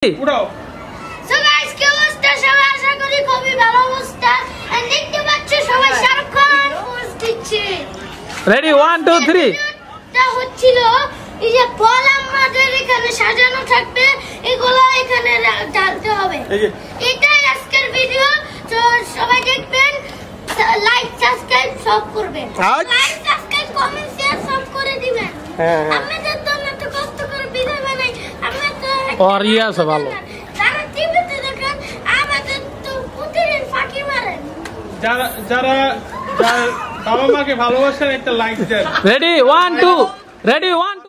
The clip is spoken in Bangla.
উড়াও। সো গাইস কি অবস্থা সবাই আশা করি খুবই ভালো অবস্থা আর দেখতে পাচ্ছ সবাই শাহরুখ খান পোস্ট দিচ্ছে রেডি 1 2 3 তা হচ্ছিল এই যে বল আমাদের এখানে সাজানো থাকবে এগুলো এখানে ঢালতে হবে এটাই আজকের ভিডিও তো সবাই দেখবেন লাইক সাবস্ক্রাইব সব করবেন লাইক সাবস্ক্রাইব কমেন্ট শেয়ার সব করে দিবেন আপনাদের জন্য তো কষ্ট করে ভিডিও বানাই আপনারা তো और ये सब ভালো যারা টিভিতে দেখেন আমাদের তো প্রতিদিন ফাঁকি মারেন যারা যারা বাবা মাকে ভালোবাসেন একটা লাইক দেন রেডি 1 2 রেডি 1